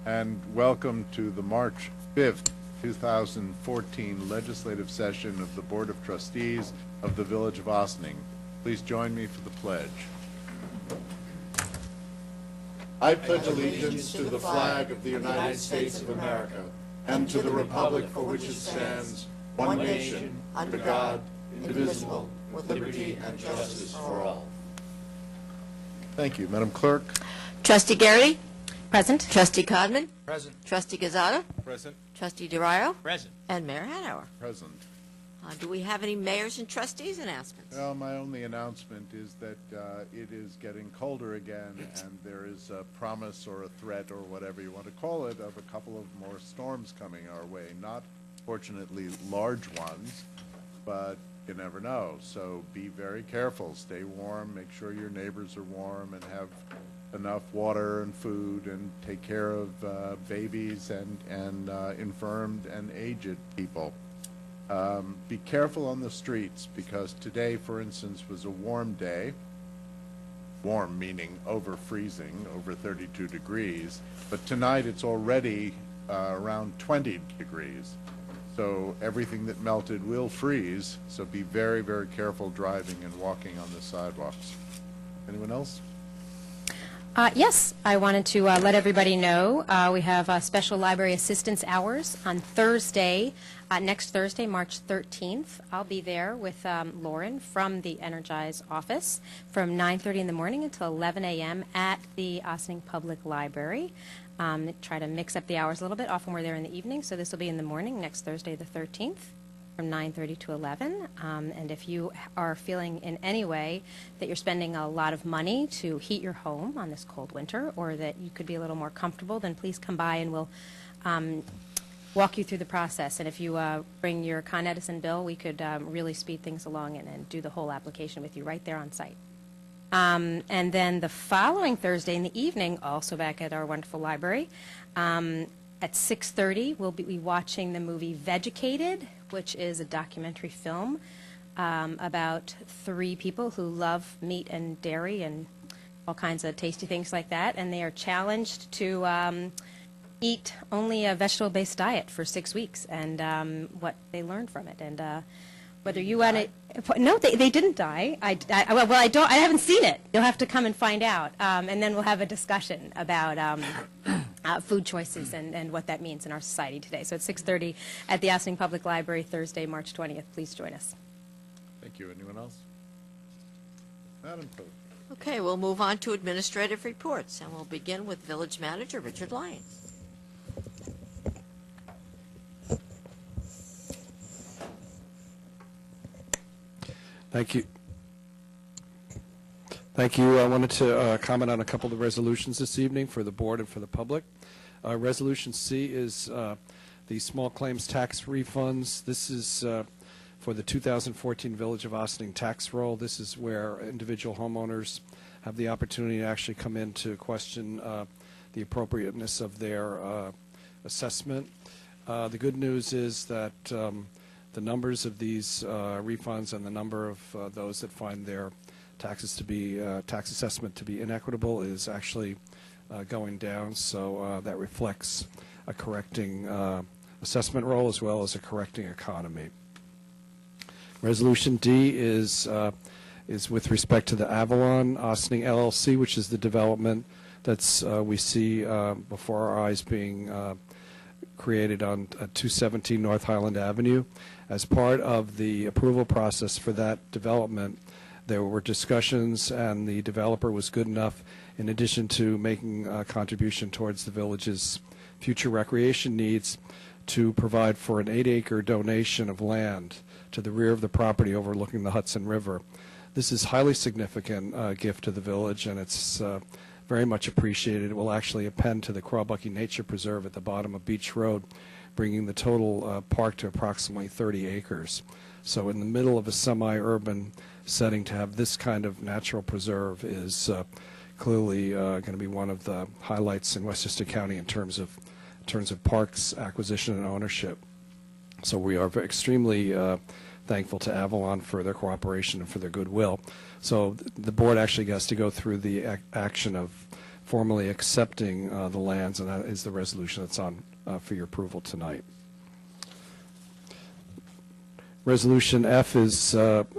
and welcome to the March 5th, 2014 legislative session of the Board of Trustees of the Village of Ossining. Please join me for the pledge. I pledge allegiance to the flag of the United States of America and to the republic for which it stands, one nation, under God, indivisible, with liberty and justice for all. Thank you. Madam Clerk. Trustee Garrity? Present. Trustee Codman? Present. Trustee Gazzada? Present. Trustee DeRio? Present. And Mayor Hanauer. Present. Do we have any mayors and trustees announcements? Well, my only announcement is that it is getting colder again, and there is a promise or a threat or whatever you want to call it of a couple of more storms coming our way. Not, fortunately, large ones, but you never know. So be very careful. Stay warm. Make sure your neighbors are warm and have enough water and food, and take care of babies and infirmed and aged people. Be careful on the streets, because today, for instance, was a warm day. Warm meaning over freezing, over 32 degrees. But tonight it's already around 20 degrees. So everything that melted will freeze. So be very, very careful driving and walking on the sidewalks. Anyone else? Yes, I wanted to let everybody know we have special library assistance hours on Thursday, next Thursday, March 13th. I'll be there with Lauren from the Energize office from 9:30 in the morning until 11 a.m. at the Ossining Public Library. Try to mix up the hours a little bit. Often we're there in the evening, so this will be in the morning next Thursday the 13th. From 9:30 to 11, and if you are feeling in any way that you're spending a lot of money to heat your home on this cold winter, or that you could be a little more comfortable, then please come by and we'll walk you through the process. And if you bring your Con Edison bill, we could really speed things along and do the whole application with you right there on site. And then the following Thursday in the evening, also back at our wonderful library, at 6:30, we'll be watching the movie Vegucated, which is a documentary film about three people who love meat and dairy and all kinds of tasty things like that, and they are challenged to eat only a vegetable-based diet for 6 weeks, and what they learned from it, and whether you want to. No, they didn't die. I haven't seen it. You'll have to come and find out, and then we'll have a discussion about food choices and what that means in our society today. So it's 6:30 at the Ossining Public Library, Thursday, March 20th. Please join us. Thank you. Anyone else? Madam Clerk. Okay, we'll move on to administrative reports, and we'll begin with Village Manager Richard Lyon. Thank you. Thank you. I wanted to comment on a couple of the resolutions this evening for the board and for the public. Resolution C is the small claims tax refunds. This is for the 2014 Village of Ossining tax roll. This is where individual homeowners have the opportunity to actually come in to question the appropriateness of their assessment. The good news is that the numbers of these refunds and the number of those that find their taxes to be tax assessment to be inequitable is actually going down, so that reflects a correcting assessment roll as well as a correcting economy. Resolution D is with respect to the Avalon Ossining LLC, which is the development that's we see before our eyes being created on 217 North Highland Avenue. As part of the approval process for that development, there were discussions, and the developer was good enough, in addition to making a contribution towards the village's future recreation needs, to provide for an 8-acre donation of land to the rear of the property overlooking the Hudson River. This is highly significant gift to the village, and it's very much appreciated. It will actually append to the Quabucky Nature Preserve at the bottom of Beach Road, bringing the total park to approximately 30 acres. So in the middle of a semi-urban setting, to have this kind of natural preserve is clearly going to be one of the highlights in Westchester County in terms of parks acquisition and ownership. So we are extremely thankful to Avalon for their cooperation and for their goodwill. So the board actually has to go through the action of formally accepting the lands, and that is the resolution that's on for your approval tonight. Resolution F is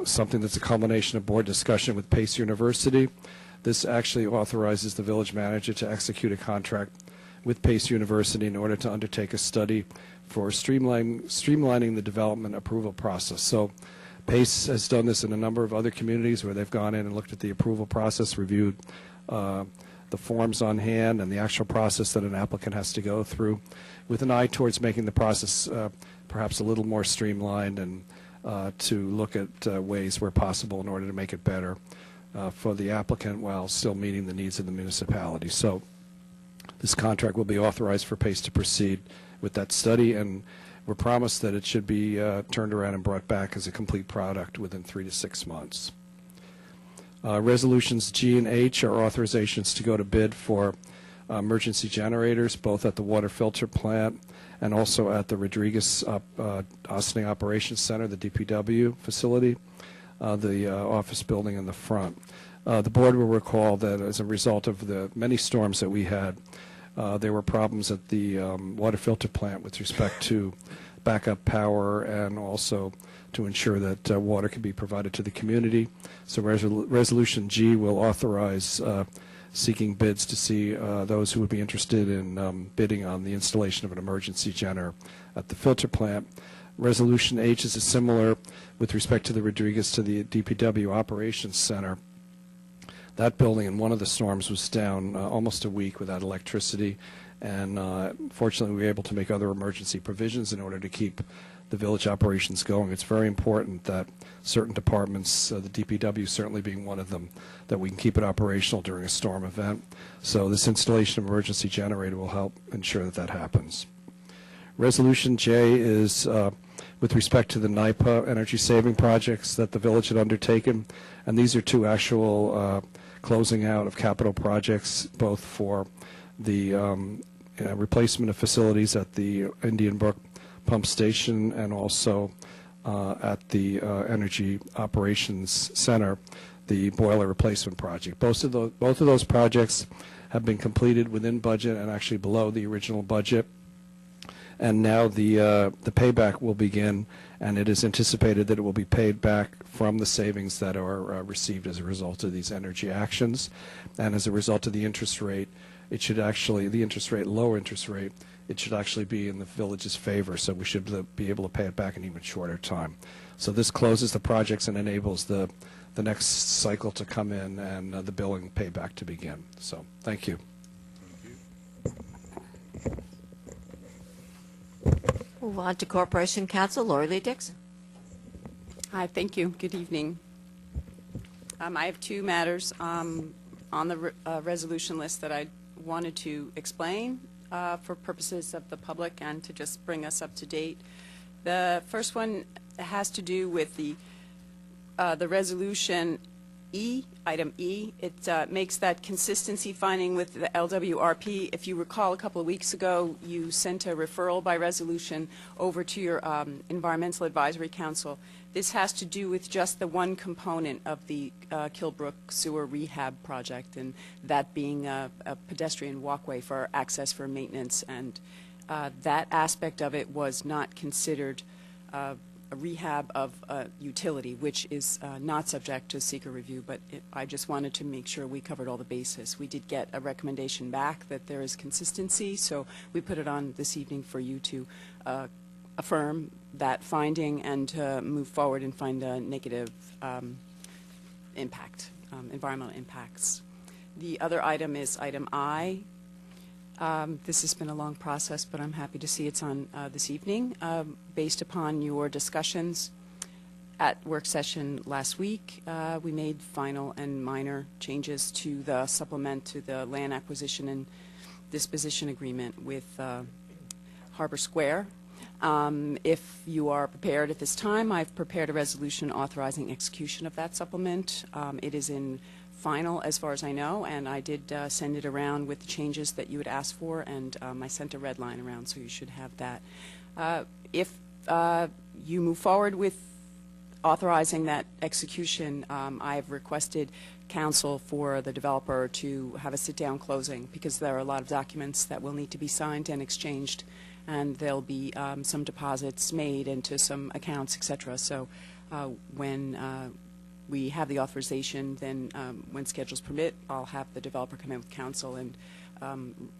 something that's a culmination of board discussion with Pace University. This actually authorizes the village manager to execute a contract with Pace University in order to undertake a study for streamlining the development approval process. So Pace has done this in a number of other communities where they've gone in and looked at the approval process, reviewed the forms on hand and the actual process that an applicant has to go through, with an eye towards making the process perhaps a little more streamlined and to look at ways where possible in order to make it better for the applicant while still meeting the needs of the municipality. So this contract will be authorized for Pace to proceed with that study, and we're promised that it should be turned around and brought back as a complete product within 3 to 6 months. Resolutions G and H are authorizations to go to bid for emergency generators, both at the water filter plant and also at the Rodriguez Ossining Operations Center, the DPW facility, the office building in the front. The board will recall that as a result of the many storms that we had, there were problems at the water filter plant with respect to backup power and also to ensure that water can be provided to the community. So Resolution G will authorize seeking bids to see those who would be interested in bidding on the installation of an emergency generator at the filter plant. Resolution H is similar with respect to the Rodriguez to the DPW Operations Center. That building in one of the storms was down almost a week without electricity, and fortunately we were able to make other emergency provisions in order to keep the village operations going. It's very important that certain departments, the DPW certainly being one of them, that we can keep it operational during a storm event. So this installation of emergency generator will help ensure that that happens. Resolution J is with respect to the NIPA energy saving projects that the village had undertaken, and these are two actual closing out of capital projects, both for the replacement of facilities at the Indian Brook Pump Station and also at the Energy Operations Center, the boiler replacement project. Both of those projects have been completed within budget and actually below the original budget. And now the payback will begin, and it is anticipated that it will be paid back from the savings that are received as a result of these energy actions. And as a result of the interest rate, it should actually, lower interest rate, it should actually be in the village's favor, so we should be able to pay it back in even shorter time. So this closes the projects and enables the next cycle to come in and the billing payback to begin. So thank you. Move on to Corporation Counsel, Lori Lee Dixon. Hi, thank you. Good evening. I have two matters on the resolution list that I wanted to explain for purposes of the public and to just bring us up to date. The first one has to do with the resolution E, item E. It makes that consistency finding with the LWRP. If you recall, a couple of weeks ago, you sent a referral by resolution over to your Environmental Advisory Council. This has to do with just the one component of the Kilbrook Sewer Rehab Project, and that being a pedestrian walkway for access for maintenance. And that aspect of it was not considered a rehab of utility, which is not subject to seeker review, but I just wanted to make sure we covered all the bases. We did get a recommendation back that there is consistency, so we put it on this evening for you to affirm that finding and to move forward and find a negative impact, environmental impacts. The other item is item I. This has been a long process, but I'm happy to see it's on this evening. Based upon your discussions at work session last week, we made final and minor changes to the supplement to the land acquisition and disposition agreement with Harbor Square. If you are prepared at this time, I've prepared a resolution authorizing execution of that supplement. It is in final as far as I know, and I did send it around with the changes that you had asked for, and I sent a red line around, so you should have that. If you move forward with authorizing that execution, I have requested counsel for the developer to have a sit-down closing, because there are a lot of documents that will need to be signed and exchanged, and there'll be some deposits made into some accounts, et cetera. So when we have the authorization, then when schedules permit, I'll have the developer come in with counsel, and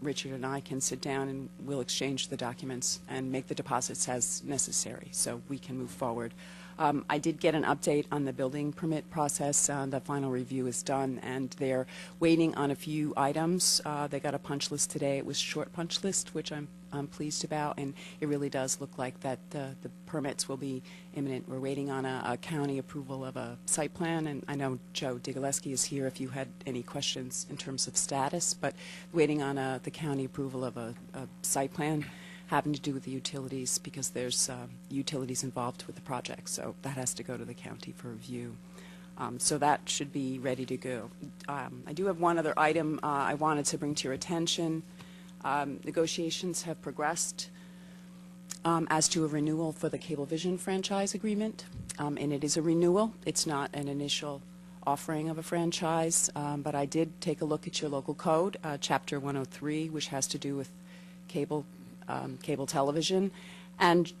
Richard and I can sit down and we'll exchange the documents and make the deposits as necessary so we can move forward. I did get an update on the building permit process. The final review is done, and they're waiting on a few items. They got a punch list today. It was a short punch list, which I'm pleased about, and it really does look like that the permits will be imminent. We're waiting on a county approval of a site plan, and I know Joe Digaleski is here if you had any questions in terms of status, but waiting on the county approval of a site plan having to do with the utilities, because there's utilities involved with the project, so that has to go to the county for review. So that should be ready to go. I do have one other item I wanted to bring to your attention. Negotiations have progressed as to a renewal for the Cablevision franchise agreement, and it is a renewal. It's not an initial offering of a franchise, but I did take a look at your local code, Chapter 103, which has to do with cable television, and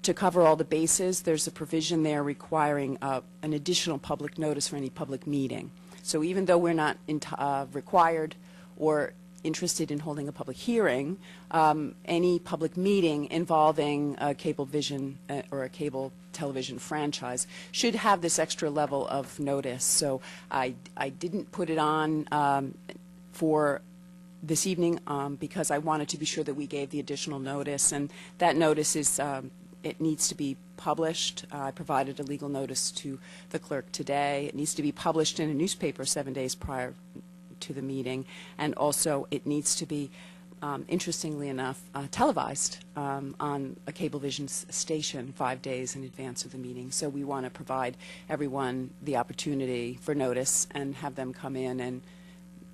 to cover all the bases, there's a provision there requiring an additional public notice for any public meeting. So even though we're not required or interested in holding a public hearing, any public meeting involving a Cablevision or a cable television franchise should have this extra level of notice. So I didn't put it on for this evening because I wanted to be sure that we gave the additional notice, and that notice is it needs to be published. I provided a legal notice to the clerk today. It needs to be published in a newspaper 7 days prior to the meeting, and also it needs to be, interestingly enough, televised on a Cablevision station 5 days in advance of the meeting. So we want to provide everyone the opportunity for notice and have them come in and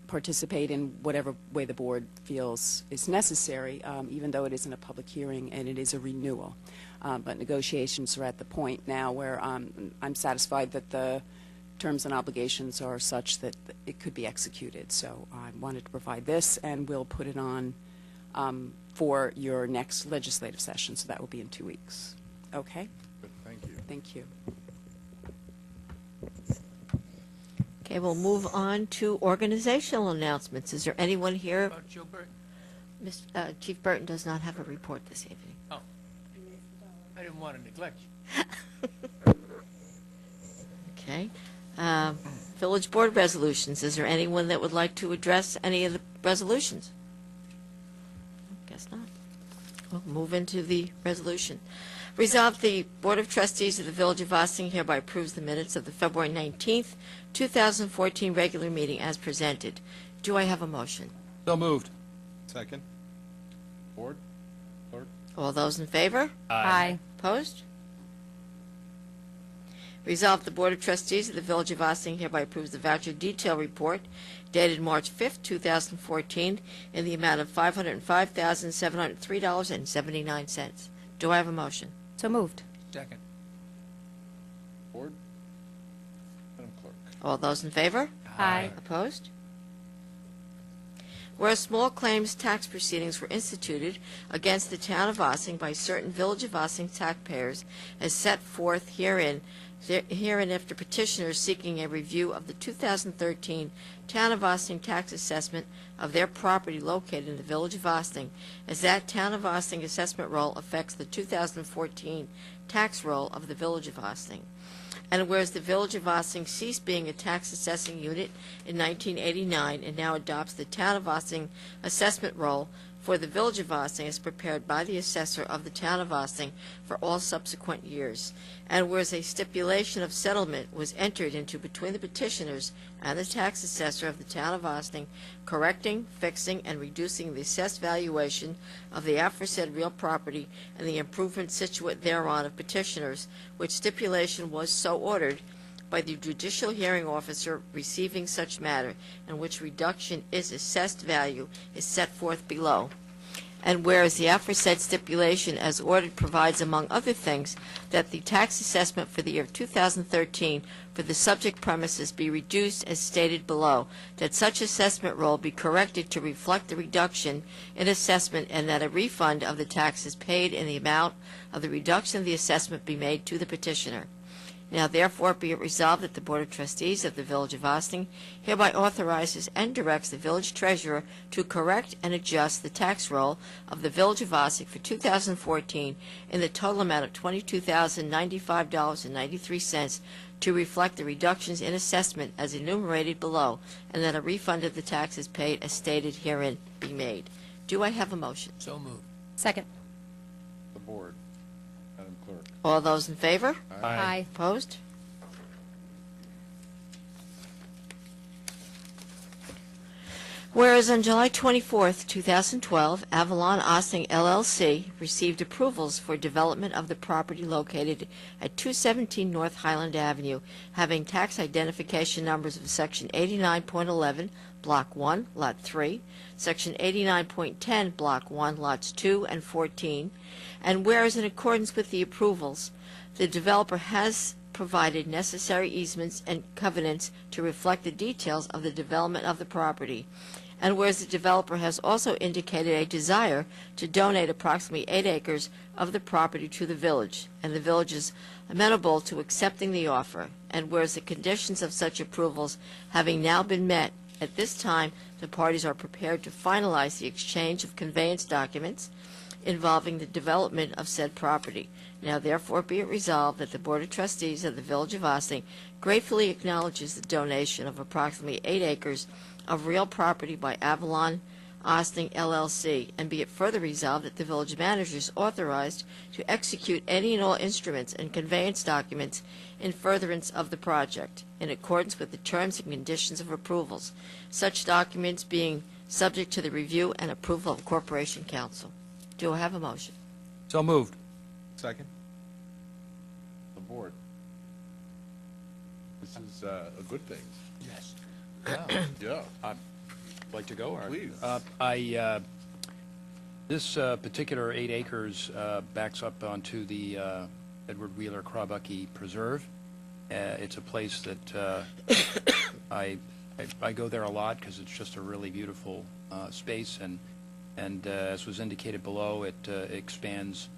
participate in whatever way the board feels is necessary, even though it isn't a public hearing and it is a renewal. But negotiations are at the point now where I'm satisfied that the terms and obligations are such that it could be executed. So I wanted to provide this, and we'll put it on for your next legislative session, so that will be in 2 weeks. Okay? Good, thank you. Thank you. Okay, we'll move on to organizational announcements. Is there anyone here? Joe Burton? Chief Burton does not have a report this evening. Oh. I didn't want to neglect you. Okay. Village Board resolutions. Is there anyone that would like to address any of the resolutions? Guess not. We'll move into the resolution. Resolved, the Board of Trustees of the Village of Ossining hereby approves the minutes of the February 19th, 2014 regular meeting as presented. Do I have a motion? So moved. Second? Board? Clerk? All those in favor? Aye. Opposed? Resolved, the Board of Trustees of the Village of Ossining hereby approves the voucher detail report dated March 5th, 2014, in the amount of $505,703.79. Do I have a motion? So moved. Second. Board? Madam Clerk? All those in favor? Aye. Opposed? Whereas small claims tax proceedings were instituted against the town of Ossining by certain Village of Ossining taxpayers as set forth hereinafter petitioners seeking a review of the 2013 Town of Ossining tax assessment of their property located in the Village of Ossining, as that Town of Ossining assessment roll affects the 2014 tax roll of the Village of Ossining. And whereas the Village of Ossining ceased being a tax assessing unit in 1989 and now adopts the Town of Ossining assessment roll for the Village of Ossining as prepared by the assessor of the Town of Ossining for all subsequent years. And whereas a stipulation of settlement was entered into between the petitioners and the tax assessor of the Town of Ossining, correcting, fixing, and reducing the assessed valuation of the aforesaid real property and the improvement situate thereon of petitioners, which stipulation was so ordered by the judicial hearing officer receiving such matter, and which reduction is assessed value is set forth below. And whereas the aforesaid stipulation as ordered provides, among other things, that the tax assessment for the year 2013 for the subject premises be reduced as stated below, that such assessment roll be corrected to reflect the reduction in assessment, and that a refund of the taxes paid in the amount of the reduction of the assessment be made to the petitioner. Now therefore be it resolved that the Board of Trustees of the Village of Ossining hereby authorizes and directs the village treasurer to correct and adjust the tax roll of the Village of Ossining for 2014 in the total amount of $22,095.93 to reflect the reductions in assessment as enumerated below, and that a refund of the taxes paid as stated herein be made. Do I have a motion? So moved. Second. The board. Madam Clerk. All those in favor? Aye. Opposed? Whereas on July 24th, 2012, Avalon Ossining LLC received approvals for development of the property located at 217 North Highland Avenue, having tax identification numbers of Section 89.11, Block 1, Lot 3, Section 89.10, Block 1, Lots 2 and 14, and whereas in accordance with the approvals, the developer has provided necessary easements and covenants to reflect the details of the development of the property, and whereas the developer has also indicated a desire to donate approximately 8 acres of the property to the village, and the village is amenable to accepting the offer, and whereas the conditions of such approvals having now been met, at this time the parties are prepared to finalize the exchange of conveyance documents involving the development of said property. Now therefore be it resolved that the Board of Trustees of the Village of Ossining gratefully acknowledges the donation of approximately 8 acres of real property by Avalon Ossining LLC, and be it further resolved that the village manager is authorized to execute any and all instruments and conveyance documents in furtherance of the project, in accordance with the terms and conditions of approvals, such documents being subject to the review and approval of Corporation Council. Do I have a motion? So moved. Second. The board. This is a good thing. Yes. Yeah. I'd like to go, or? Please. This particular 8 acres backs up onto the Edward Wheeler Krabucky Preserve. It's a place that I go there a lot because it's just a really beautiful space, and as was indicated below, it expands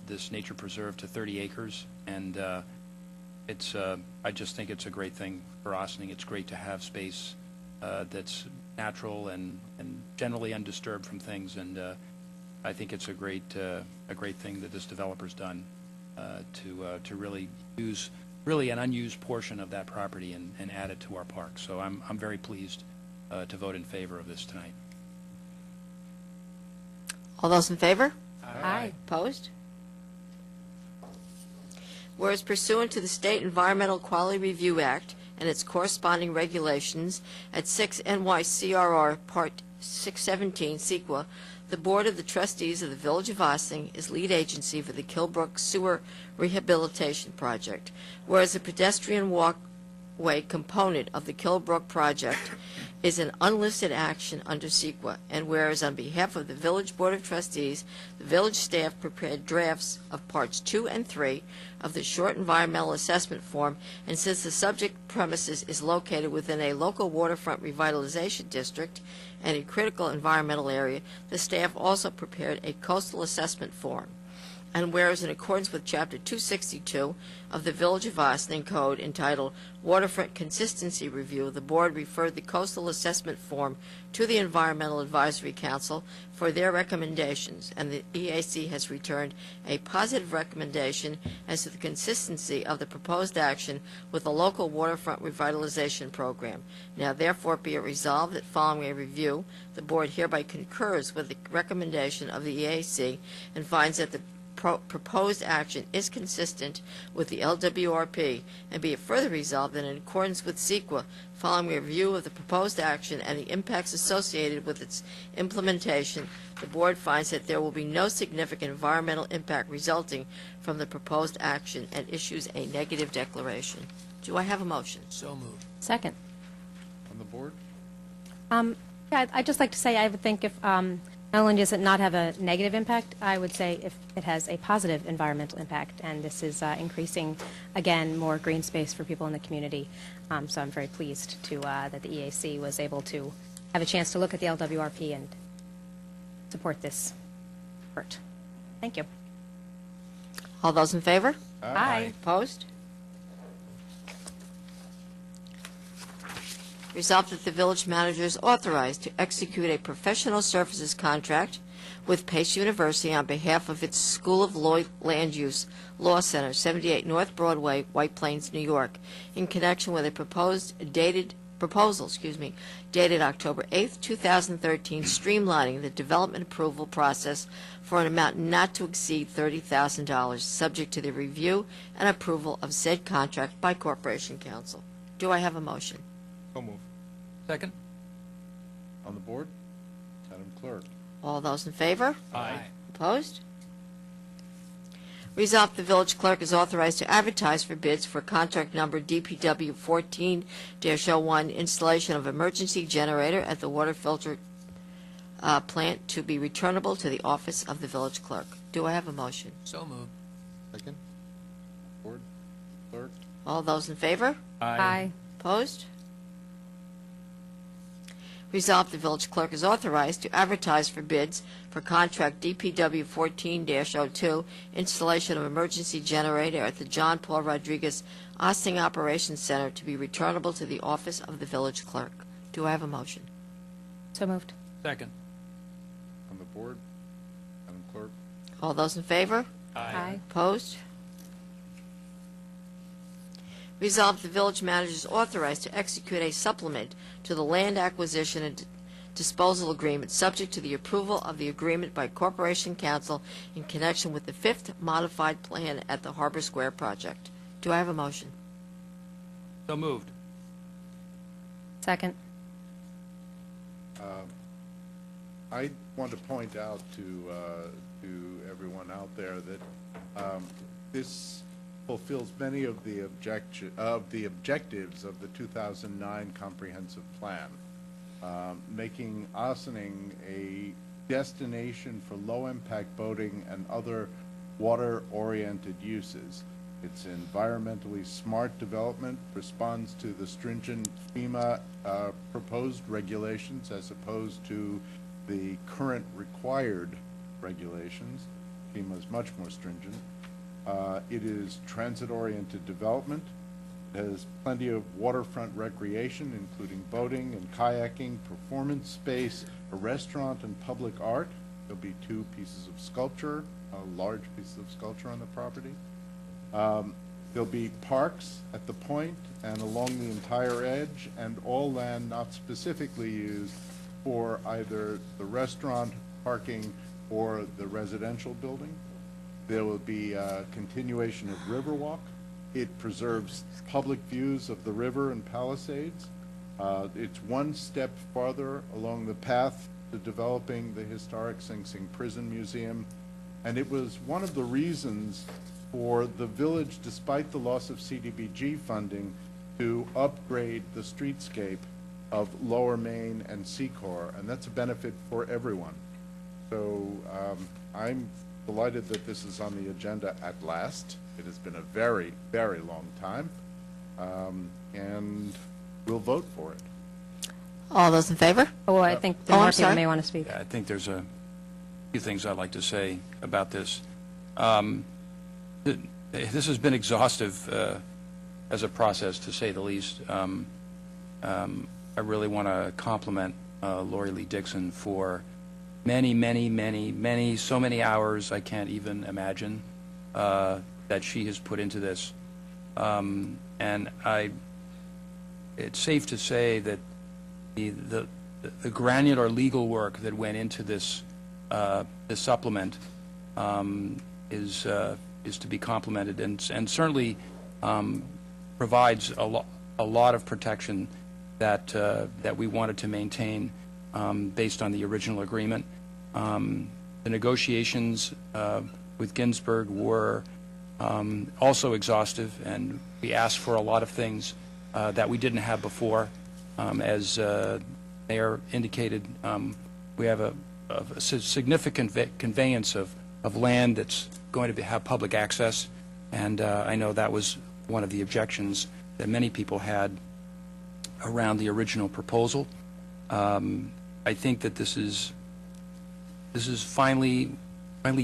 this nature preserve to 30 acres, and it's I just think it's a great thing for Ossining. It's great to have space that's natural and generally undisturbed from things, and I think it's a great thing that this developer's done to really use an unused portion of that property and add it to our park. So I'm very pleased to vote in favor of this tonight. All those in favor? Aye. Opposed? Whereas pursuant to the State Environmental Quality Review Act and its corresponding regulations at 6 NYCRR Part 617, CEQA, the Board of the Trustees of the Village of Ossining is lead agency for the Kilbrook Sewer Rehabilitation Project. Whereas the pedestrian walkway component of the Kilbrook project is an unlisted action under CEQA, and whereas on behalf of the Village Board of Trustees, the village staff prepared drafts of Parts 2 and 3 of the short environmental assessment form, and since the subject premises is located within a local waterfront revitalization district and a critical environmental area, the staff also prepared a coastal assessment form. And whereas in accordance with Chapter 262 of the Village of Ossining Code entitled Waterfront Consistency Review, the Board referred the coastal assessment form to the Environmental Advisory Council for their recommendations, and the EAC has returned a positive recommendation as to the consistency of the proposed action with the local waterfront revitalization program. Now therefore be it resolved that following a review, the Board hereby concurs with the recommendation of the EAC and finds that the proposed action is consistent with the LWRP, and be it further resolved that in accordance with CEQA, following a review of the proposed action and the impacts associated with its implementation, the Board finds that there will be no significant environmental impact resulting from the proposed action and issues a negative declaration. Do I have a motion? So moved. Second. On the board? Yeah, I'd just like to say, I would think if Not only does it not have a negative impact, I would say if it has a positive environmental impact, and this is increasing, again, more green space for people in the community. So I'm very pleased to that the EAC was able to have a chance to look at the LWRP and support this effort. Thank you. All those in favor? Aye. Opposed? Resolved that the village manager is authorized to execute a professional services contract with Pace University on behalf of its School of Law Land Use Law Center, 78 North Broadway, White Plains, New York, in connection with a proposal dated October 8th, 2013, streamlining the development approval process for an amount not to exceed $30,000, subject to the review and approval of said contract by Corporation Council. Do I have a motion? So move. Second? On the board? Madam Clerk? All those in favor? Aye. Opposed? Resolved, the village clerk is authorized to advertise for bids for contract number DPW 14-01, installation of emergency generator at the water filter plant to be returnable to the office of the village clerk. Do I have a motion? So moved. Second? Board? Clerk? All those in favor? Aye. Opposed? Resolved, the village clerk is authorized to advertise for bids for contract DPW 14-02, installation of emergency generator at the John Paul Rodriguez Osting Operations Center to be returnable to the office of the village clerk. Do I have a motion? So moved. Second? On the board? Madam Clerk? All those in favor? Aye. Opposed? Resolved, the village manager is authorized to execute a supplement to the land acquisition and disposal agreement, subject to the approval of the agreement by Corporation Council in connection with the 5th modified plan at the Harbor Square project. Do I have a motion? So moved. Second. I want to point out to everyone out there that this fulfills many of the objectives of the 2009 comprehensive plan, making Ossining a destination for low-impact boating and other water-oriented uses. Its environmentally smart development responds to the stringent FEMA proposed regulations as opposed to the current required regulations. FEMA is much more stringent. It is transit-oriented development. It has plenty of waterfront recreation, including boating and kayaking, performance space, a restaurant, and public art. There'll be 2 pieces of sculpture, large pieces of sculpture on the property. There'll be parks at the point and along the entire edge, and all land not specifically used for either the restaurant, parking, or the residential building. There will be a continuation of Riverwalk. It preserves public views of the river and Palisades. It's one step farther along the path to developing the historic Sing Sing Prison Museum. And it was one of the reasons for the village, despite the loss of CDBG funding, to upgrade the streetscape of Lower Main and Secor, and that's a benefit for everyone. So I'm delighted that this is on the agenda at last. It has been a very, very long time, and we'll vote for it. All those in favor? Oh, I think I'm more people sorry. may want to speak. Yeah, I think there's a few things I'd like to say about this. This has been exhaustive as a process, to say the least. I really want to compliment Lori Lee Dixon for so many hours I can't even imagine that she has put into this. And it's safe to say that the granular legal work that went into this supplement is to be complimented, and certainly provides a lot of protection that we wanted to maintain based on the original agreement. The negotiations with Ginsburg were also exhaustive, and we asked for a lot of things that we didn't have before. As Mayor indicated, we have a a significant conveyance of land that's going to have public access, and I know that was one of the objections that many people had around the original proposal. I think that this is finally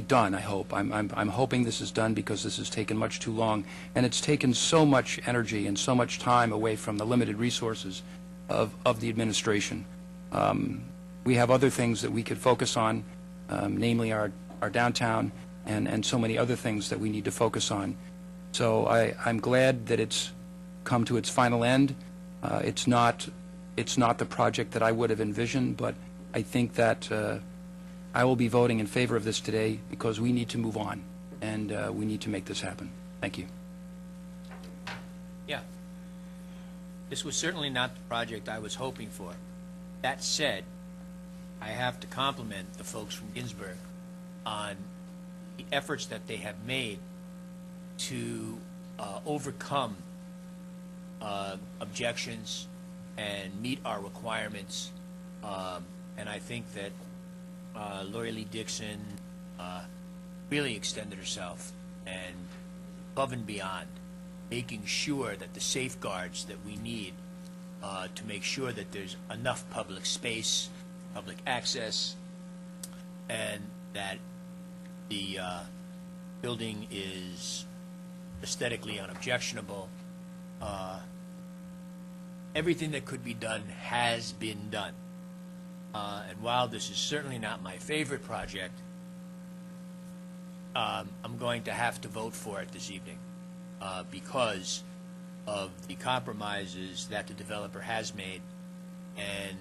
done, I hope. I'm hoping this is done because this has taken much too long, and it's taken so much energy and so much time away from the limited resources of the administration. We have other things that we could focus on, namely our downtown and so many other things that we need to focus on. So I'm glad that it's come to its final end. It's not the project that I would have envisioned, but I think that I will be voting in favor of this today because we need to move on, and we need to make this happen. Thank you. Yeah. This was certainly not the project I was hoping for. That said, I have to compliment the folks from Ginsburg on the efforts that they have made to overcome objections and meet our requirements. And I think that Lori Lee Dixon really extended herself and above and beyond, making sure that the safeguards that we need to make sure that there's enough public space, public access, and that the building is aesthetically unobjectionable. Everything that could be done has been done. And while this is certainly not my favorite project, I'm going to have to vote for it this evening because of the compromises that the developer has made and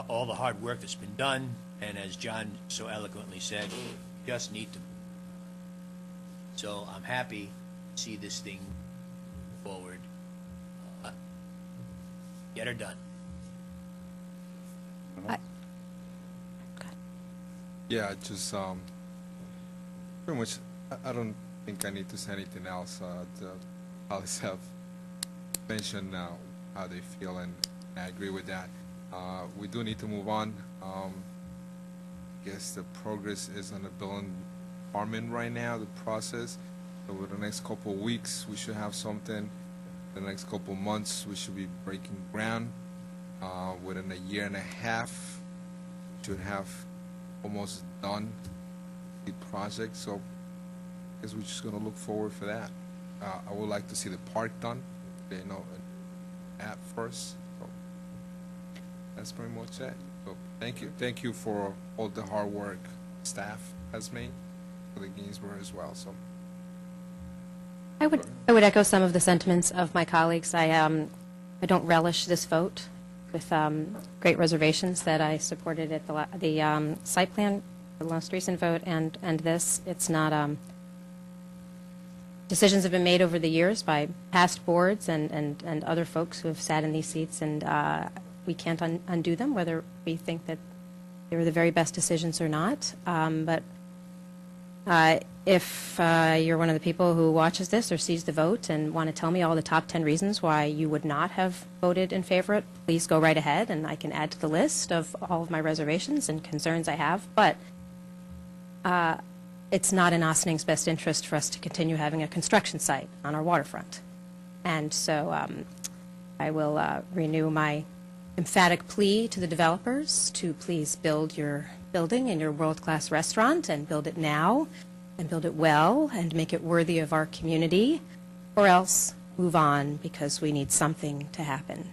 all the hard work that's been done. And as John so eloquently said, we just need to. So I'm happy to see this thing forward. Get her done. Yeah, just pretty much. I don't think I need to say anything else. The colleagues have mentioned how they feel, and I agree with that. We do need to move on. I guess the progress is on the building department right now, the process. Over the next couple of weeks, we should have something. The next couple of months, we should be breaking ground. Within a year and a half, we should have almost done the project. So I guess we're just going to look forward for that. I would like to see the park done, at first. So that's pretty much it. So thank you for all the hard work staff has made for the Ginsburg as well. So I would echo some of the sentiments of my colleagues. I don't relish this vote with great reservations that I supported at the site plan, the most recent vote, and this. It's not. Decisions have been made over the years by past boards and other folks who have sat in these seats, and we can't undo them, whether we think that they were the very best decisions or not. But if you're one of the people who watches this or sees the vote and want to tell me all the top 10 reasons why you would not have voted in favor of it, please go right ahead, and I can add to the list of all of my reservations and concerns I have. But it's not in Austening's best interest for us to continue having a construction site on our waterfront. And so I will renew my emphatic plea to the developers to please build your building and your world-class restaurant, and build it now, and build it well, and make it worthy of our community, or else move on, because we need something to happen.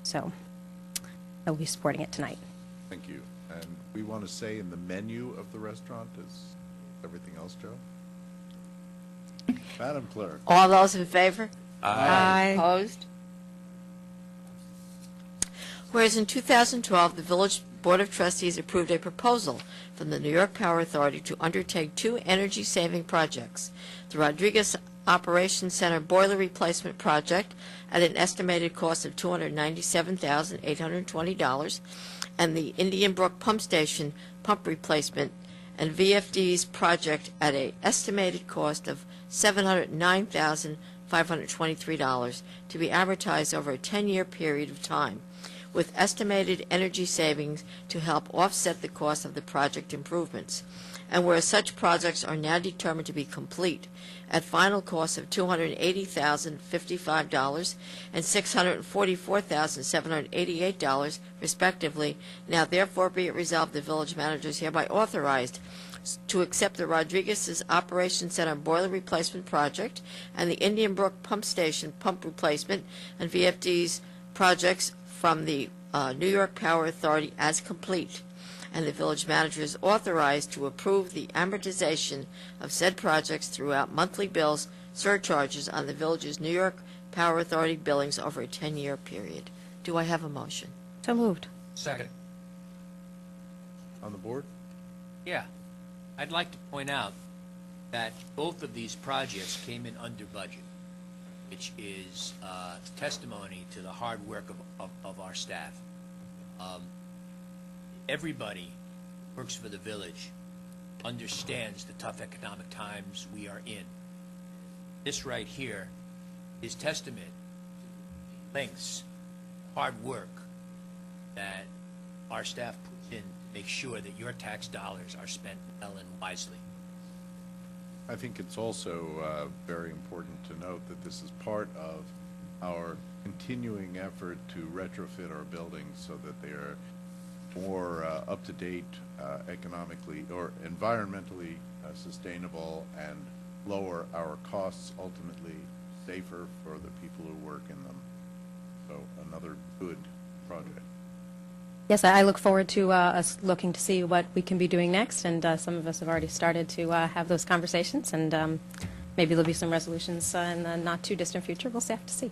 So I will be supporting it tonight. Thank you. And we want to say in the menu of the restaurant is everything else, Joe? Madam Clerk. All those in favor? Aye. Opposed? Whereas in 2012, the Village Board of Trustees approved a proposal from the New York Power Authority to undertake 2 energy-saving projects: the Rodriguez Operations Center boiler replacement project at an estimated cost of $297,820, and the Indian Brook Pump Station pump replacement and VFD's project at an estimated cost of $709,523, to be advertised over a 10-year period of time, with estimated energy savings to help offset the cost of the project improvements. And whereas such projects are now determined to be complete at final costs of $280,055 and $644,788 respectively, now therefore be it resolved the village manager is hereby authorized to accept the Rodriguez's Operation Center boiler replacement project and the Indian Brook Pump Station pump replacement and VFD's projects from the New York Power Authority as complete. And the village manager is authorized to approve the amortization of said projects throughout monthly bills, surcharges on the village's New York Power Authority billings over a 10-year period. Do I have a motion? So moved. Second. On the board? Yeah. I'd like to point out that both of these projects came in under budget, which is testimony to the hard work of our staff. Everybody who works for the village understands the tough economic times we are in. This right here is testament to the lengths, hard work that our staff puts in to make sure that your tax dollars are spent well and wisely. I think it's also very important to note that this is part of our continuing effort to retrofit our buildings so that they are more up-to-date economically or environmentally sustainable and lower our costs, ultimately safer for the people who work in them. So another good project. Yes, I look forward to us looking to see what we can be doing next, and some of us have already started to have those conversations, and maybe there'll be some resolutions in the not-too-distant future. We'll have to see.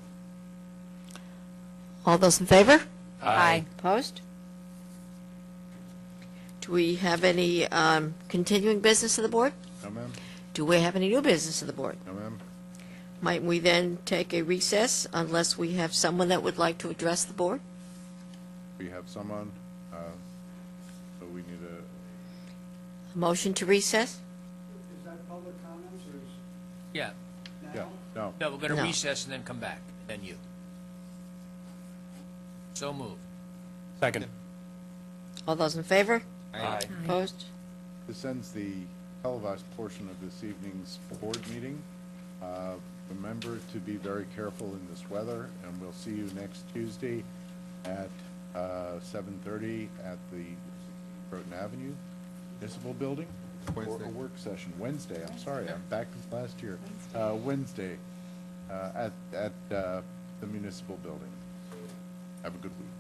All those in favor? Aye. Opposed? Do we have any continuing business of the board? No, ma'am? Do we have any new business of the board? No, ma'am? Might we then take a recess unless we have someone that would like to address the board? We have someone, so we need a, A motion to recess? Is that public comments or is Yeah. yeah, no. No, we're going to No. recess and then come back, then you. So moved. Second. All those in favor? Aye. Opposed? This ends the televised portion of this evening's board meeting. Remember to be very careful in this weather, and we'll see you next Tuesday at 7:30 at the Broughton Avenue Municipal Building. Or a Wednesday. work session, Wednesday, I'm sorry, I'm back to last year. Wednesday, at the Municipal Building. Have a good week.